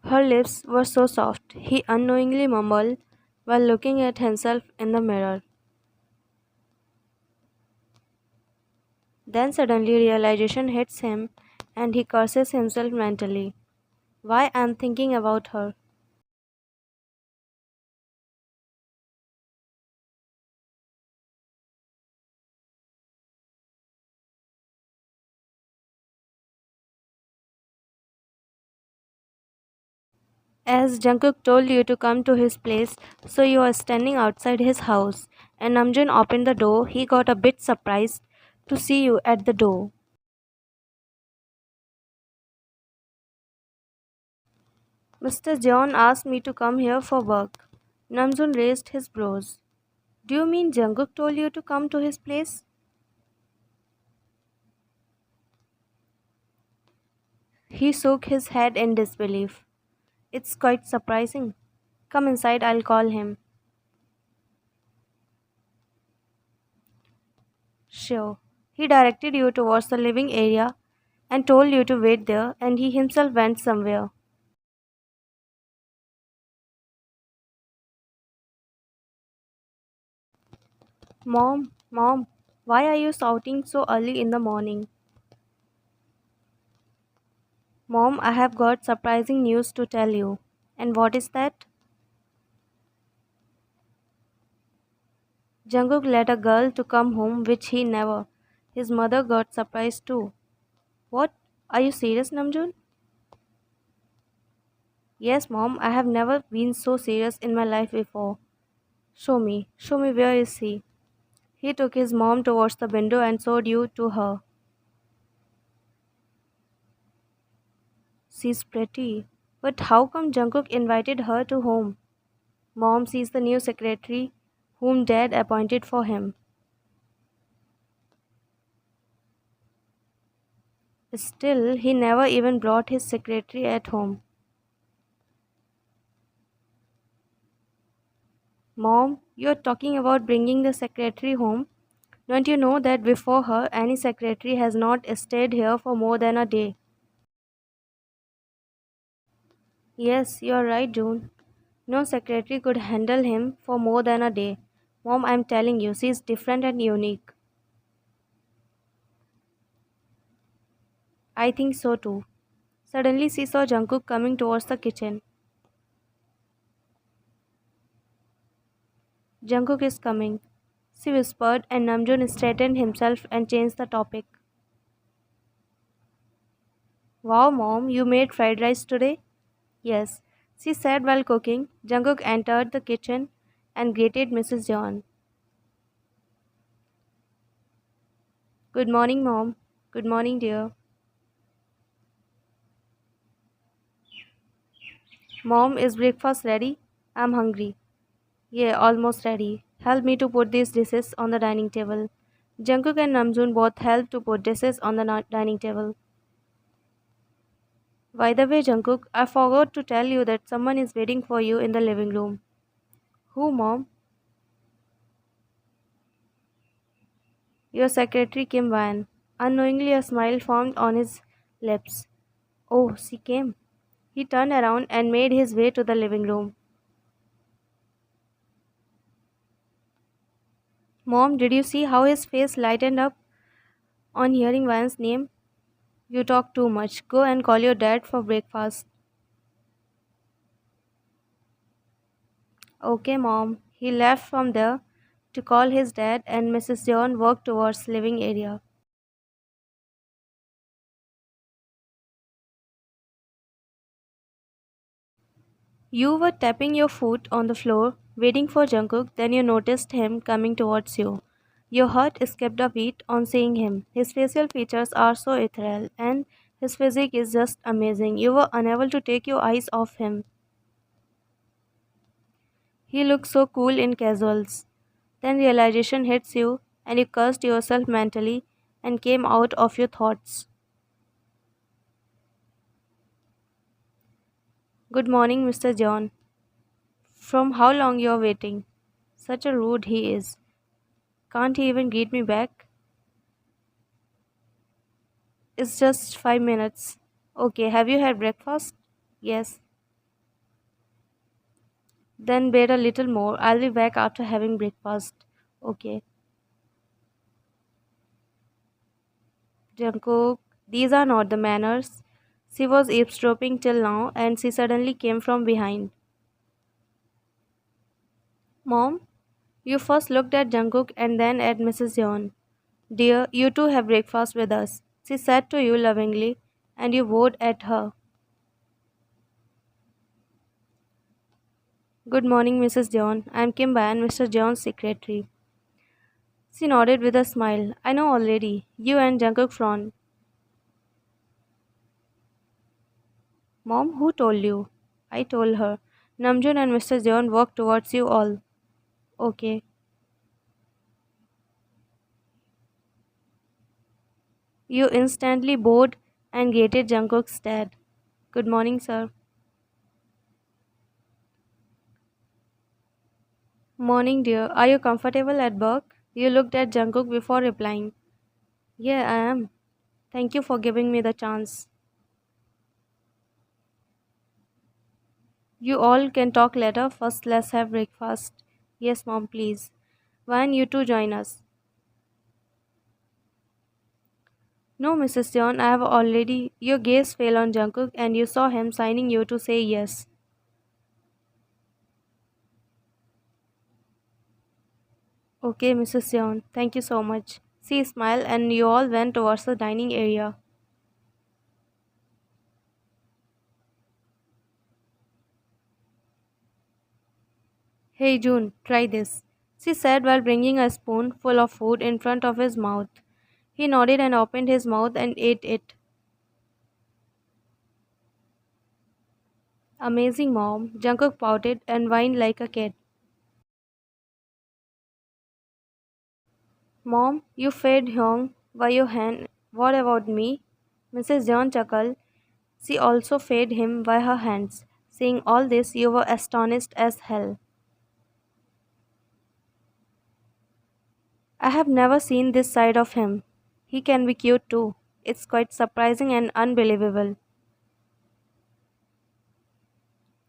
Her lips were so soft, he unknowingly mumbled while looking at himself in the mirror. Then suddenly realization hits him and he curses himself mentally. Why I'm thinking about her? As Jungkook told you to come to his place, so you are standing outside his house. And Namjoon opened the door. He got a bit surprised to see you at the door. Mr. John asked me to come here for work. Namjoon raised his brows. Do you mean Jungkook told you to come to his place? He shook his head in disbelief. It's quite surprising. Come inside, I'll call him. Sure. He directed you towards the living area and told you to wait there, and he himself went somewhere. Mom, why are you shouting so early in the morning? Mom, I have got surprising news to tell you. And what is that? Jungkook let a girl to come home which he never. His mother got surprised too. What? Are you serious, Namjoon? Yes, Mom, I have never been so serious in my life before. Show me where is he? He took his mom towards the window and showed you to her. She's pretty. But how come Jungkook invited her to home? Mom sees the new secretary whom Dad appointed for him. Still, he never even brought his secretary at home. Mom, you're talking about bringing the secretary home. Don't you know that before her, any secretary has not stayed here for more than a day? Yes, you're right, June. No secretary could handle him for more than a day. Mom, I'm telling you, she's different and unique. I think so too. Suddenly, she saw Jungkook coming towards the kitchen. Jungkook is coming, she whispered, and Namjoon straightened himself and changed the topic. Wow, Mom, you made fried rice today? Yes, she said while cooking. Jungkook entered the kitchen and greeted Mrs. John. Good morning, Mom. Good morning, dear. Mom, is breakfast ready? I'm hungry. Yeah, almost ready. Help me to put these dishes on the dining table. Jungkook and Namjoon both helped to put dishes on the dining table. By the way, Jungkook, I forgot to tell you that someone is waiting for you in the living room. Who, Mom? Your secretary Kim Wan. Unknowingly, a smile formed on his lips. Oh, she came. He turned around and made his way to the living room. Mom, did you see how his face lightened up on hearing Van's name? You talk too much. Go and call your dad for breakfast. Okay, Mom. He left from there to call his dad, and Mrs. John walked towards living area. You were tapping your foot on the floor, waiting for Jungkook, then you noticed him coming towards you. Your heart skipped a beat on seeing him. His facial features are so ethereal, and his physique is just amazing. You were unable to take your eyes off him. He looked so cool in casuals. Then realization hits you, and you cursed yourself mentally and came out of your thoughts. Good morning, Mr. John. From how long you're waiting? Such a rude he is. Can't he even greet me back? It's just 5 minutes. Okay, have you had breakfast? Yes. Then wait a little more. I'll be back after having breakfast. Okay. Jungkook, these are not the manners. She was eavesdropping till now and she suddenly came from behind. Mom, you first looked at Jungkook and then at Mrs. Yeon. Dear, you two have breakfast with us. She said to you lovingly, and you bowed at her. Good morning, Mrs. Jeon. I am Kimba and Mr. Jeon's secretary. She nodded with a smile. I know already. You and Jungkook frowned. Mom, who told you? I told her. Namjoon and Mr. Jeon walked towards you all. Okay. You instantly bowed and greeted Jungkook's dad. Good morning, sir. Morning, dear. Are you comfortable at work? You looked at Jungkook before replying. Yeah, I am. Thank you for giving me the chance. You all can talk later. First, let's have breakfast. Yes, mom, please. Why don't you two join us? No, Mrs. John, I have already. Your gaze fell on Jungkook and you saw him signing you to say yes. Okay, Mrs. John, thank you so much. She smiled and you all went towards the dining area. Hey, June, try this, she said while bringing a spoon full of food in front of his mouth. He nodded and opened his mouth and ate it. Amazing, mom. Jungkook pouted and whined like a kid. Mom, you fed Hyung by your hand. What about me? Mrs. John chuckled. She also fed him by her hands. Seeing all this, you were astonished as hell. I have never seen this side of him. He can be cute too. It's quite surprising and unbelievable.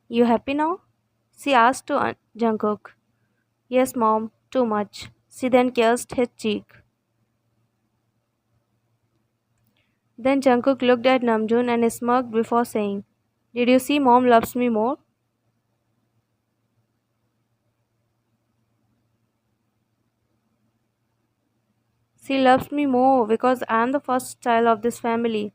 You happy now? She asked to Jungkook. Yes, mom, too much. She then kissed his cheek. Then Jungkook looked at Namjoon and smirked before saying, Did you see mom loves me more? She loves me more because I am the first child of this family.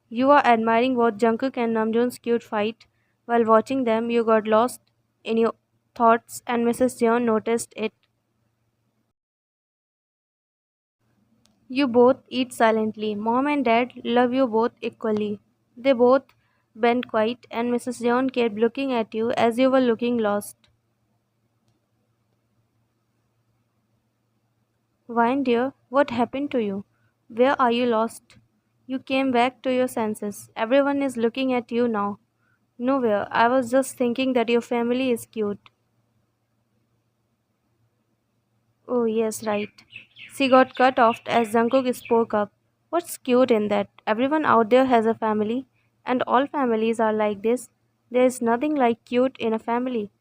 You are admiring both Jungkook and Namjoon's cute fight. While watching them, you got lost in your thoughts and Mrs. Jeon noticed it. You both eat silently. Mom and Dad love you both equally. They both bent quiet and Mrs. Jeon kept looking at you as you were looking lost. Vine dear, what happened to you? Where are you lost? You came back to your senses. Everyone is looking at you now. Nowhere. I was just thinking that your family is cute. Oh, yes, right. She got cut off as Jungkook spoke up. What's cute in that? Everyone out there has a family, and all families are like this. There is nothing like cute in a family.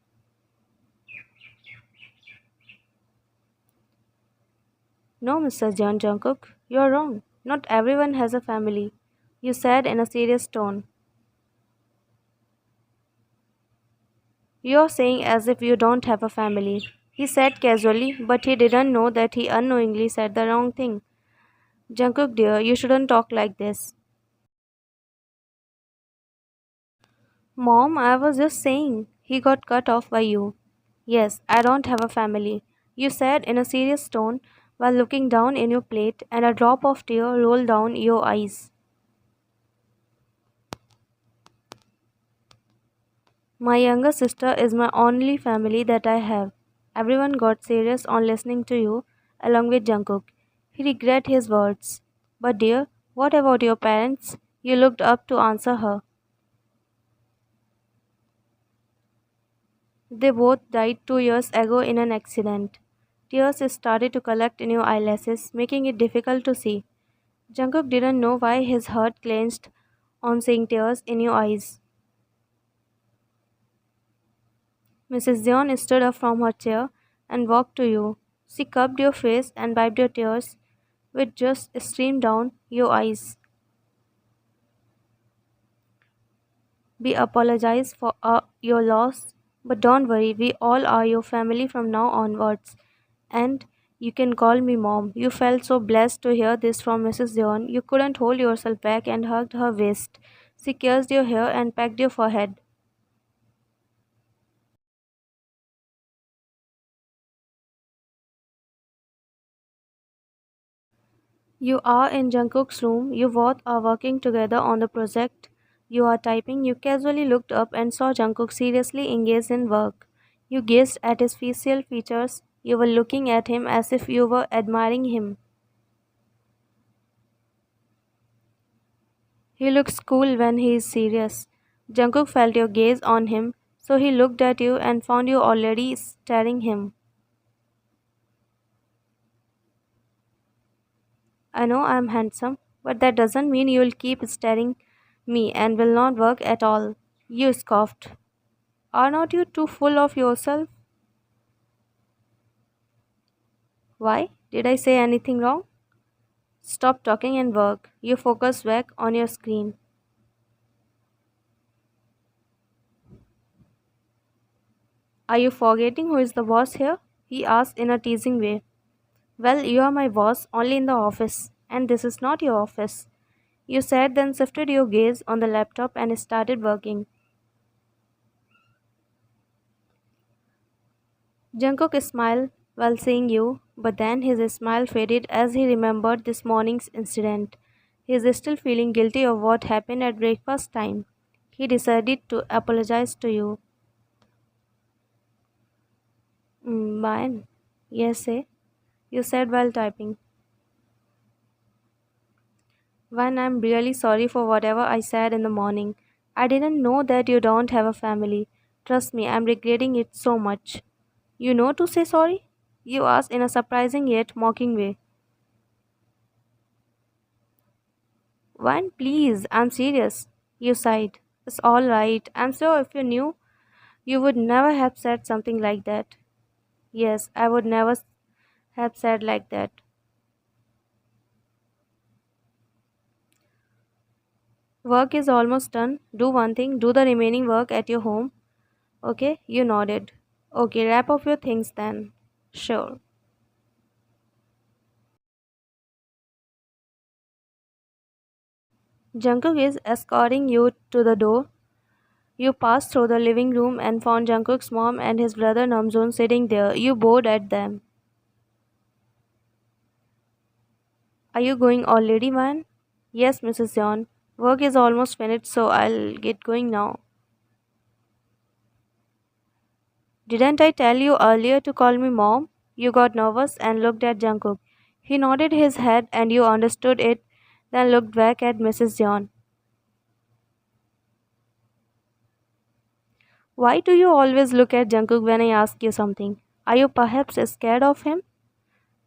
No, Mr. John Jungkook, you're wrong. Not everyone has a family. You said in a serious tone. You're saying as if you don't have a family. He said casually, but he didn't know that he unknowingly said the wrong thing. Jungkook dear, you shouldn't talk like this. Mom, I was just saying, he got cut off by you. Yes, I don't have a family. You said in a serious tone while looking down in your plate and a drop of tear rolled down your eyes. My younger sister is my only family that I have. Everyone got serious on listening to you, along with Jungkook. He regret his words. But dear, what about your parents? You looked up to answer her. They both died 2 years ago in an accident. Tears started to collect in your eyelashes, making it difficult to see. Jungkook didn't know why his heart clenched on seeing tears in your eyes. Mrs. Zion stood up from her chair and walked to you. She cupped your face and wiped your tears, which just streamed down your eyes. We apologize for your loss, but don't worry, we all are your family from now onwards. And you can call me mom. You felt so blessed to hear this from Mrs. Zion. You couldn't hold yourself back and hugged her waist. She kissed your hair and pecked your forehead. You are in Jungkook's room. You both are working together on the project. You are typing. You casually looked up and saw Jungkook seriously engaged in work. You gazed at his facial features. You were looking at him as if you were admiring him. He looks cool when he is serious. Jungkook felt your gaze on him, so he looked at you and found you already staring him. I know I am handsome, but that doesn't mean you will keep staring me and will not work at all. You scoffed. Are not you too full of yourself? Why? Did I say anything wrong? Stop talking and work. You focus back on your screen. Are you forgetting who is the boss here? He asked in a teasing way. Well, you are my boss only in the office, and this is not your office. You said, then shifted your gaze on the laptop and started working. Jungkook smiled while seeing you, but then his smile faded as he remembered this morning's incident. He is still feeling guilty of what happened at breakfast time. He decided to apologize to you. Mine? Yes, eh? You said while typing. When I'm really sorry for whatever I said in the morning. I didn't know that you don't have a family. Trust me, I'm regretting it so much. You know to say sorry? You asked in a surprising yet mocking way. One, please, I'm serious. You sighed. It's all right. I'm sure if you knew, you would never have said something like that. Yes, I would never have said like that. Work is almost done. Do one thing, do the remaining work at your home. Okay, you nodded. Okay, wrap up your things then. Sure. Jungkook is escorting you to the door. You passed through the living room and found Jungkook's mom and his brother Namjoon sitting there. You bowed at them. Are you going already, man? Yes, Mrs. John. Work is almost finished, so I'll get going now. Didn't I tell you earlier to call me mom? You got nervous and looked at Jungkook. He nodded his head and you understood it, then looked back at Mrs. John. Why do you always look at Jungkook when I ask you something? Are you perhaps scared of him?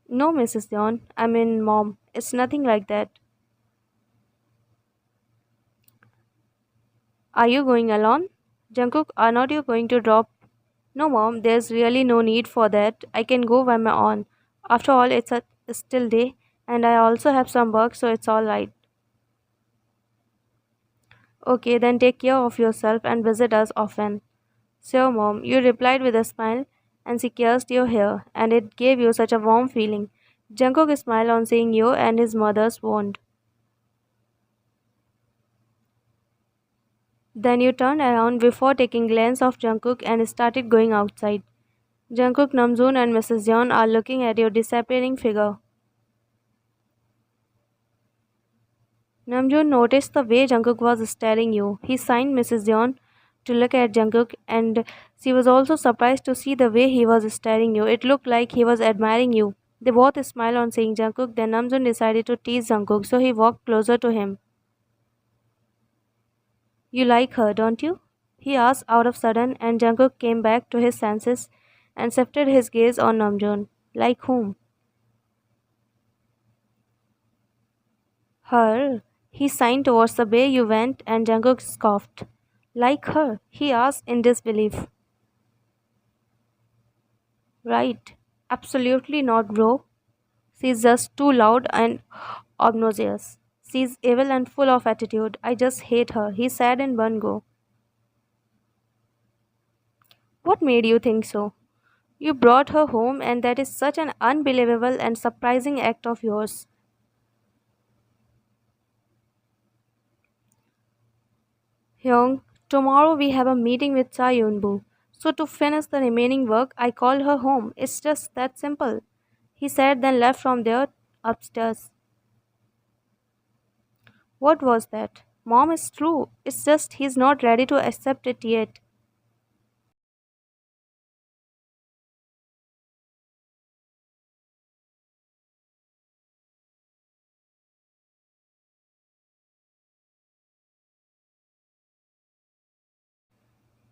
No, Mrs. John. I mean, mom. It's nothing like that. Are you going alone? Jungkook, are not you going to drop? No, mom, there's really no need for that. I can go by my own. After all, it's a still day, and I also have some work, so it's alright. Okay, then take care of yourself and visit us often. Sure, mom, you replied with a smile, and she kissed your hair, and it gave you such a warm feeling. Jungkook smiled on seeing you and his mother's wound. Then you turned around before taking glance of Jungkook and started going outside. Jungkook, Namjoon, and Mrs. Yeon are looking at your disappearing figure. Namjoon noticed the way Jungkook was staring you. He signed Mrs. Yeon to look at Jungkook, and she was also surprised to see the way he was staring you. It looked like he was admiring you. They both smiled on seeing Jungkook. Then Namjoon decided to tease Jungkook, so he walked closer to him. You like her, don't you? He asked out of sudden, and Jungkook came back to his senses and shifted his gaze on Namjoon. Like whom? Her. He signed towards the way you went, and Jungkook scoffed. Like her? He asked in disbelief. Right. Absolutely not, bro. She's just too loud and obnoxious. She's evil and full of attitude. I just hate her, he said in one go. What made you think so? You brought her home, and that is such an unbelievable and surprising act of yours. Hyung, tomorrow we have a meeting with Cha Yunbu. So to finish the remaining work, I called her home. It's just that simple. He said, then left from there upstairs. What was that? Mom, is true. It's just he's not ready to accept it yet.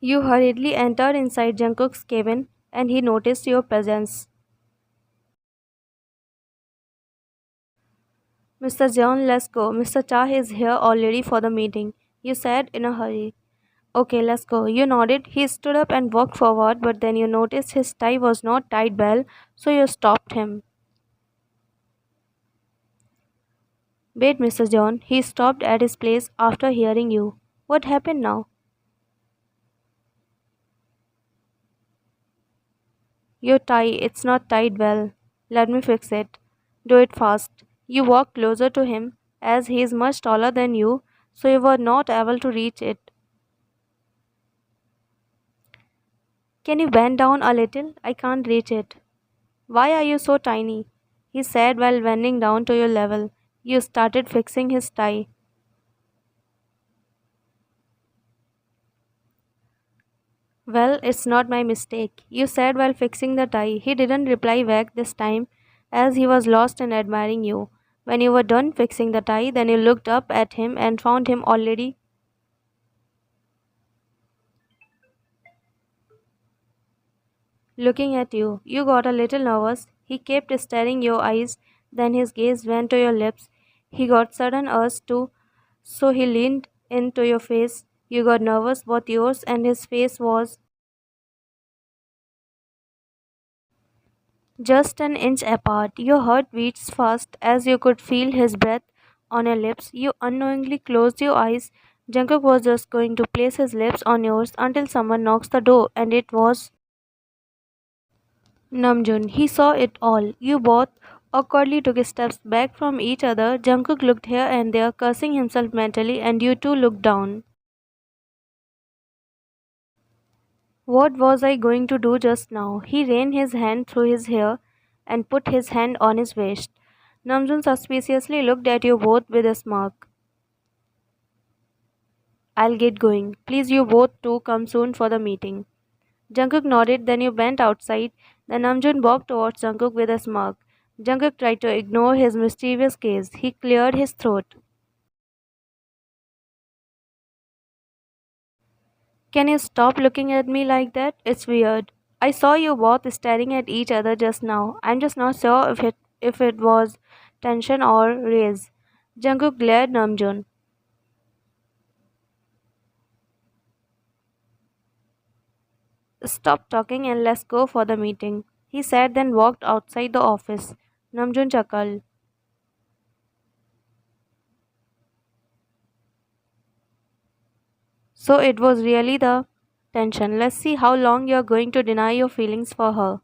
You hurriedly entered inside Jungkook's cabin and he noticed your presence. Mr. John, let's go. Mr. Cha is here already for the meeting. You said in a hurry. Okay, let's go. You nodded. He stood up and walked forward, but then you noticed his tie was not tied well, so you stopped him. Wait, Mr. John. He stopped at his place after hearing you. What happened now? Your tie, it's not tied well. Let me fix it. Do it fast. You walked closer to him, as he is much taller than you, so you were not able to reach it. Can you bend down a little? I can't reach it. Why are you so tiny? He said while bending down to your level. You started fixing his tie. Well, it's not my mistake. You said while fixing the tie. He didn't reply back this time, as he was lost in admiring you. When you were done fixing the tie, then you looked up at him and found him already looking at you. You got a little nervous. He kept staring your eyes, then his gaze went to your lips. He got sudden urge to, so he leaned into your face. You got nervous, both yours and his face was just an inch apart. Your heart beats fast as you could feel his breath on your lips. You unknowingly closed your eyes. Jungkook was just going to place his lips on yours until someone knocks the door, and it was Namjoon. He saw it all. You both awkwardly took steps back from each other. Jungkook looked here and there, cursing himself mentally, and you two looked down. What was I going to do just now? He ran his hand through his hair and put his hand on his waist. Namjoon suspiciously looked at you both with a smirk. I'll get going. Please, you both two come soon for the meeting. Jungkook nodded, then you went outside. Then Namjoon walked towards Jungkook with a smirk. Jungkook tried to ignore his mischievous gaze. He cleared his throat. Can you stop looking at me like that? It's weird. I saw you both staring at each other just now. I'm just not sure if it was tension or rage. Jungkook glared Namjoon. Stop talking and let's go for the meeting. He said, then walked outside the office. Namjoon chuckled. So it was really the tension. Let's see how long you're going to deny your feelings for her.